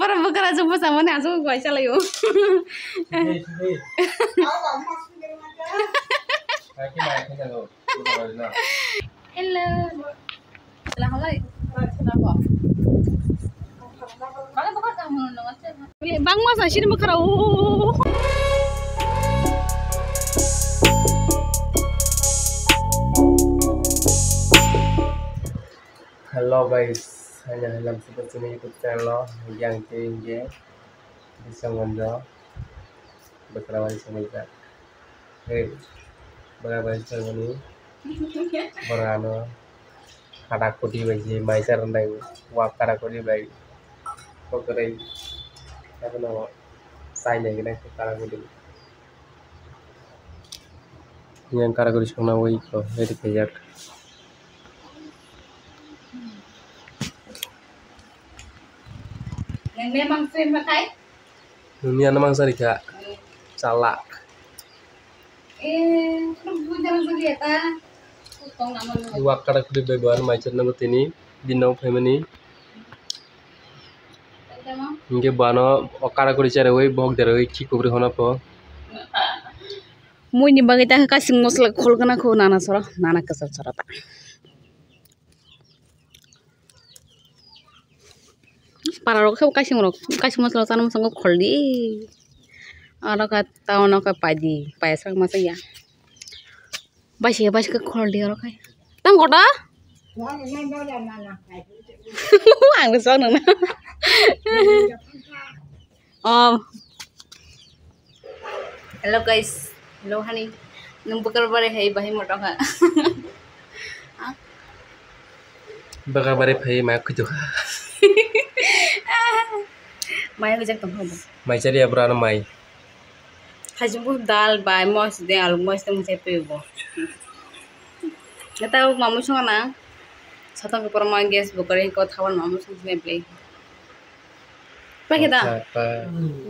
Bara bakara jumpa sama nih aku gua salah yuk. Hello. Selamat malam. Bang mas sini bakara. Halo guys, hanya dalam seperti ini YouTube channel yang tinggi bisa ngondo berkerawat semuanya. Hei, berapa jam ini? Berano, kata kodi bagi maisar neng, wak kata kodi bagi, kok keren, apa nama? Saya gini kata kodi. Yang kata kodi sama woi kok, jadi kayak. Memang sering pakai? Dunia namang sarika, salak. Lu jangan berliata. Utong nama lu. Iwak kara kudi beban macet nang tini, dinau family. Inge bano okara kudi cari wei bog dari wei cikubri hona po. Mui ni bagi tak kasih musla khol kana ko nana sora, nana kesal sora tak. Para rok kasih musla sana musang khol di. Ara ka tahu nak padi, paisa masa ya. Basi ke khol di ara kai. Tang kota? Ang besar nana. Oh. Hello guys. Hello honey. Nung bakal bare hai bahi moto ka. Bakal bare phai ma kuju. Mai ko jak tum hobo. Mai cari abrana mai. Hajbu dal bai mos de alu mos tum se pebo. Kata mamu song na. Sata ko perma gas bukare ko thawan mamu song se play. Pa kita.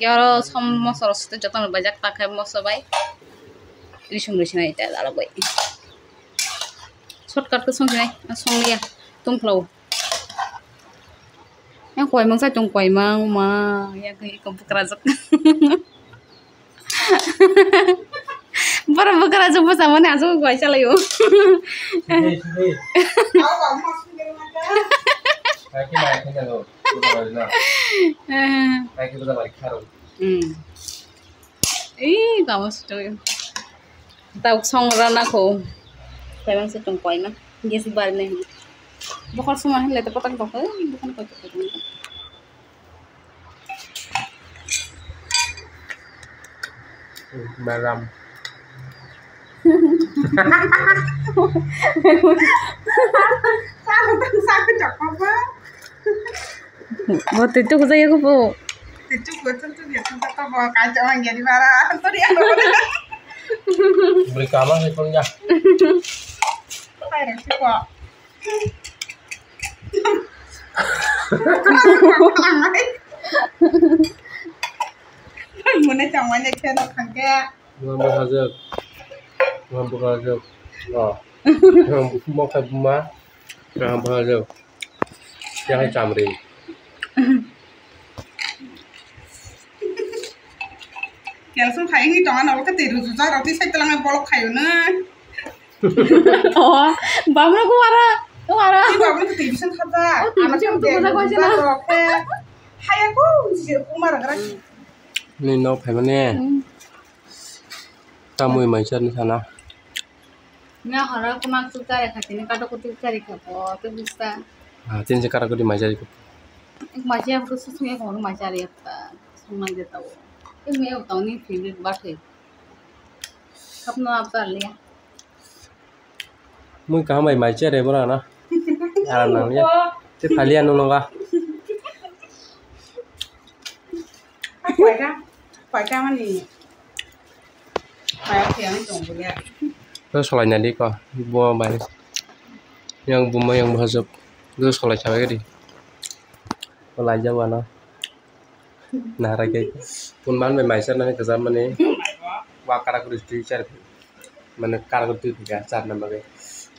Gyaro som mosor sto joton bajak ta khai moso bai. Risum risina ita dala bai. Shortcut ko song nai song ya tum flow. Yang koi mangsa tung koi mang ma ya kai ko bukrajak. Bara bukrajak pa sama nih aku gua salah yuk. Kamu setuju? Tahu song rana ko. Koi mangsa tung koi ma. Dia si bar nih. Bukan semua nih lihat potong bukan koi. Maram. Buat itu saya aku bu. Itu betul tuh dia tuh bawa kacau orang jadi marah tuh dia. Beri kamar sih punya. Kayak sih kok. Mana cawannya kena kagak. Ngambil hasil. Oh. Mau ke rumah. Ngambil hasil. Yang hay camri. Langsung kayak ini tangan awal ketiru susah roti saya telangan bolok kayu nih. Oh, bamna ko wara. Ini bawa ketiru sen kata. Anak yang dia bolok hai aku sih umar gerak. Ini no family. Tamu yang macet di sana. Nya hara ko maksud cari katini kata ko tu cari kapo tu bisa. Ah, tin sekarang aku di macet itu. एक माझी अब तो सुनिए कौन मजा रही है सुना देता वो एक मैं बताऊँ नहीं फेवरेट बात है अपना आप कर लिया Mui kah mai macet deh bro na. Alam namanya. Itu kalian nunggu kah? Phải ca mà nè. Phải tiếng tổng của nhà. Terus soalnya di kok, buah baik. Yang buma yang bahasa, terus kalau cewek di. Belajar mana? Nah, rakyat pun man macet nanti kezaman nih. Wakar aku di cari. Mana kar aku di car namanya.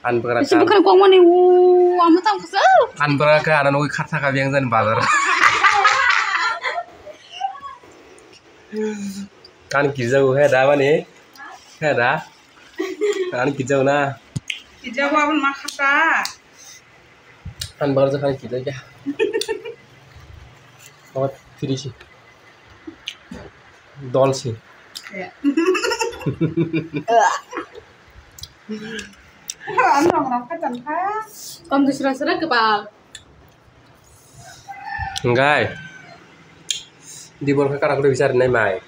An beraka. Itu bukan kau mana amat tahu kesal. An beraka ada nunggu kata kalian dan bazar. Kan kijau he da mani. He da. Kan kijau na. Kijau abang makata. Kan baru kan kijau ya. Oh, free sih. Dol sih. Ya. Orang kacang kah? Kamu tuh serah-serah kepal. Enggak. Di bawah kakak aku udah bisa renai mai.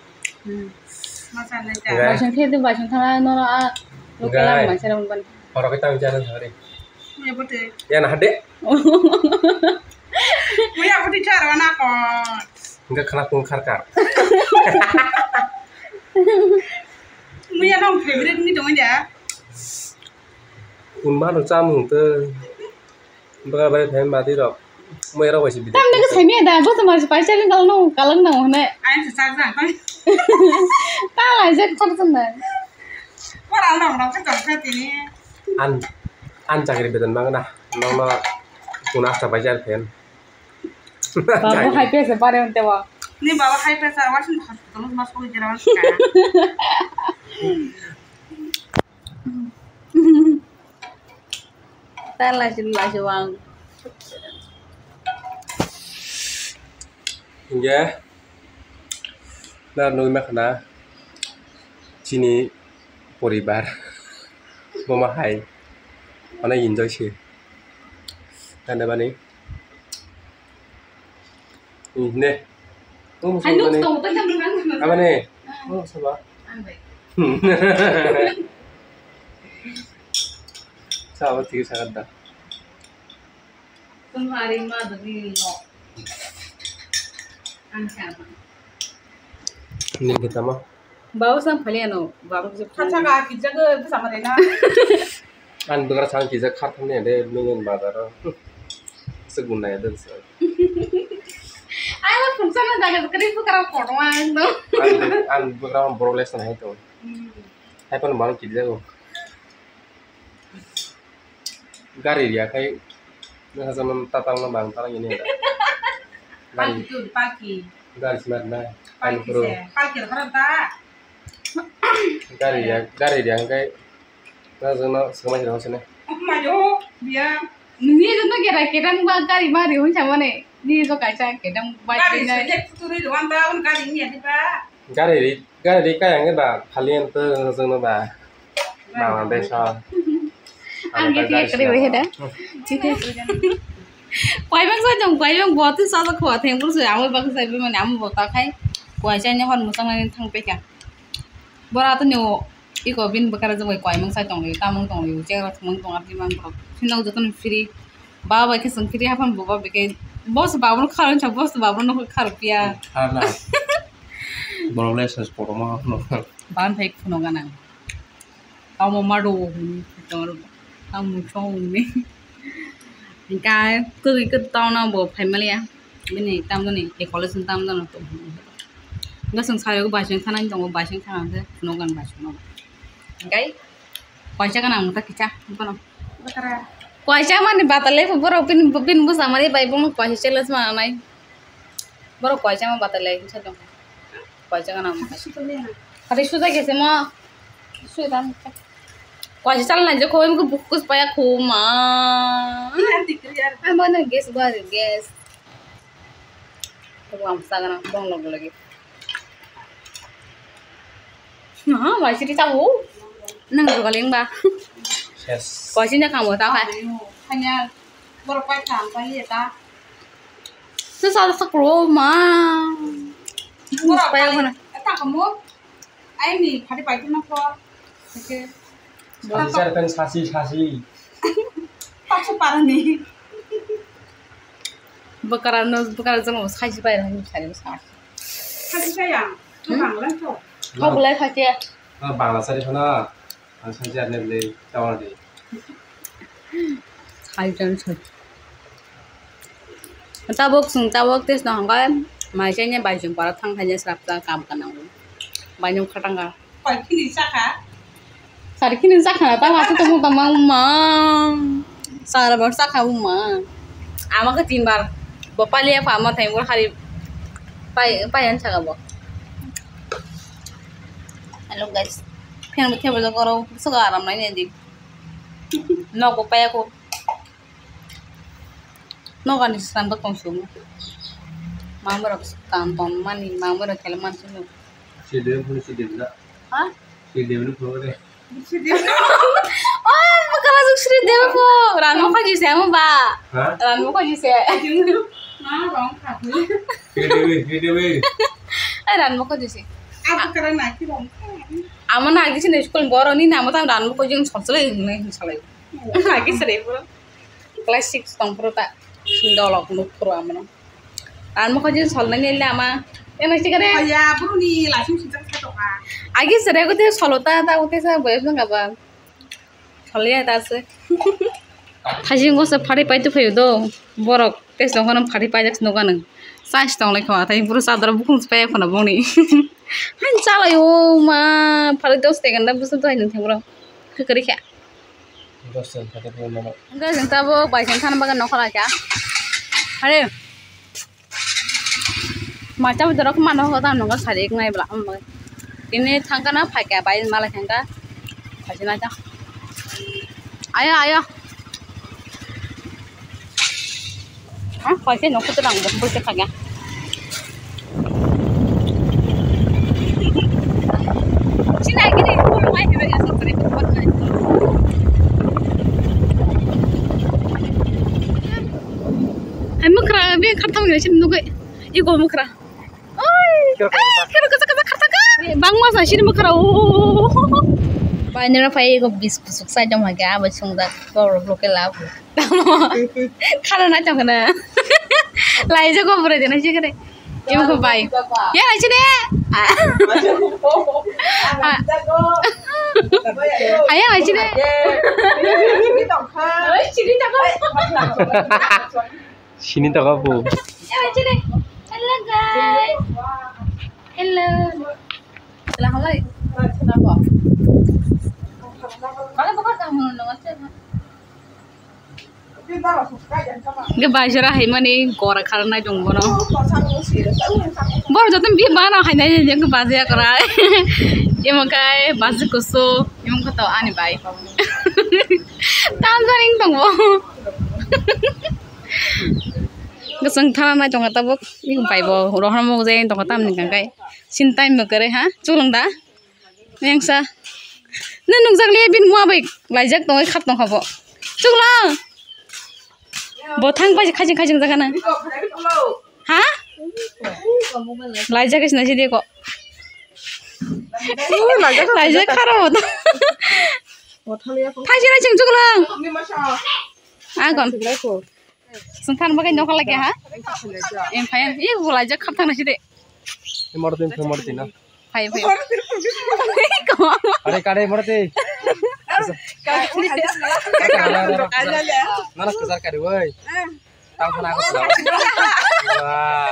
Masalah Enggak. Bahasa itu bahasa tanah nora lokal bahasa orang. Orang kita bicara sehari. Punya putih. Ya nah dek. Punya putih cara mana kok? Enggak kena pungkar kak. Punya dong favorite ni dong aja. Unmah lu camu tuh. Bakal balik time mati dok. Mau era wajib bida. Tapi dekat sini ada, bos sama spicy kan kalau nong nih. Ayam susah kan? Kalah aja tersenang. Orang kacang kah ini? An cakir betul banget nah. Nong punah sampai jar pen. Bapak hype separate untuk apa? Ni bawa high pressure awas nih terus masuk ke jerawat kan? Talah sih wang. Ya. Nah, nung makna sini poribar memahai mana enjoy sih. Kan apa nih? Ini. Oh, Aduh, nih. kamu tuh jangan Apa nih? Oh, coba. Sahabat tiga sangat dah. Kemarin mah dari lo. Ini kita mah. Bawa sama kalian no, bawa sih. Kacang kah kijau ke sama Rena? An bener sang kita kartu nih deh, mungkin bazar. Seguna ya dan se. Ayo fungsi mana jaga sekali tuh karena koruan tuh. An bener broles nih itu. Hai pun malu kijau. Gari dia kayak nggak sama tatang nembang tatang ini ada. Pagi tuh pagi. Gari sebenarnya. An Pagi pro. sih. Pagi orang tak. Gari dia kayak nggak sama jelas sini. Maju dia. Ni tu nak kira buat kari mari pun sama nih. Ni tu kaca kira buat Kali ni. sejak turun doang tahun kali ini ada pak. Gari kayak nggak bah kalian tuh sama bah. Nah, desa. Angge kira boleh dah. Quay băng sao chồng quay băng bò từ sau ra khỏi thành bữa rồi áo băng sai bên mà áo bò ta khai quay cho anh hoàn một sang lên thằng pe cả bữa ra tôi nhiều ý có bên bữa cái rồi quay băng sao chồng này ta mong chồng này chơi là mong chồng áp đi mang bọc khi nào tôi free ba ba cái sân free hapan bố ba cái boss ba nó khá là boss ba nó khá là pia Karena broles sport mah. ban phải phun nó cái nào tao mau maro tao tao muốn trông này cái tao nó bộ family à bên này tam đó này để có lên tam đó nó tụng nó sẵn sàng cái bài chuyên khả năng trong bài chuyên khả năng thế nó gần bài chuyên nó cái quay chắc cái nào ta kicah apa no Betul. quay chắc mà đi batal lấy baru pin bus sama dia baik pun quay chắc les mana này baru quay chắc mà batal lấy sao dong quay chắc cái nào hari sudah ke semua sudah quay chắc là cho cô em cứ bukus payah kuma Nanti kerja. mana gas baru gas tu am sagana bong log lagi nah masih di tahu nang juga lembah Yes. có chứ kamu tahu kan Hanya berapa jam kali ya ta? susah sekro mah supaya mana Tak kamu? Ayo nih, hari pagi nak Oke. Saya kan sasi. Tak separah nih. bakaran sama saji bayar hanya cari besar Kasih sayang. Tuh banglan tuh. kau boleh saja Bangla sari sana. An saja nih beli cawan deh. saji jangan saji tabok tes dong kan macamnya baju para thang hanya serapta kam kanang banyak katangga Pagi nih saka. Sariki ninsa khana ta matu tumu tamang mang sara barsa khabu ma amake tinbar bopali apa ama thaimur hari payan chagabo look guys. Pen with table go so garam na ni. No ko pa ko. No kan istan to konsum. Mamro kan pom mani mamro kelman sunu. Si dem na. Ha? Si dem lu ko de. Oh, makala Sri Dev po. Ran mo ka jise mo ba? Ha? Ran mo ka jise. Má rong khạc nữa. Ki de. Ai ran mo ka jise. Aku kira nak ki rong khạc. Amo na agi sini school boro ni na mo tam ran mo ko jing solsle ni salai. Agi sere puro. Class 6 tong puro ta. Sindolok nu puro amno. Ran mo ko jing sol na ni la ma. Em nói cái đấy. Ya, bro ni là chúng ta sẽ đọc à. Agi sere ko te solota ta ko te sa boy na ba. Solia ta se. Thajing go sa phari pai tu phayu do. Borok te song konam phari pai jak no ganang. Sai stong le khawa tai puro sadar bukhung pai khona boni. Han chala yo ma phari dos te ganda busu to hin thengro. Khari kha. Dosen kata ko na. Ga jeng ta bo bai jeng than ba ga no khala kya. Hare. Ma cha bidor ko mano ko ta no ga sari ek nai bla am. Ini thangka na phai kya bai mala thangka. Phajina ta. Ayo. Hah, pakai nokku terang, bos cekaknya. Sini lagi nih, kalau main juga nggak sampai itu buat main. Mukra, biar kartu nggak sih nunggu. Igo mukra. Kira kata ka. Bang mas sini mukra. Banyak apa ko bis busuk saja maga basung dak ko local lab. Khana na chang na. Lai je ko pura jena chi kare. Em ko bai. Ya na chi ne. Aya na chi ne. Sini tak apa. Ya na chi ne. Hello guys. Hello. Salam alaikum. Kalau bukan kamu nonton Ge bajara hai mani gora karna jongbono. Bor jotem bi bana hai nai jeng bazya kara. Emangkai baz kuso emang kata ani bai. Tanzaning tongbo. Gesang thara na jong ta bok ni bai bo rohar mo je tong tam ni kai. Sintai me kare ha chulung da. Nengsa. Nung jagli bin mua bai laijak tong khap tong khabo. Chunglang. Bothang pa khajing jaga na. Ha? Laijak is na si ko. Laijak kharo to. Thajira ching chunglang. Agon. Senthan bagai nokal lagi ha? Em phayan ye laijak khap thang na si de. Martin na. Hai. Kade marte. Mana kesar kade woi. Tahu sana aku. Wah.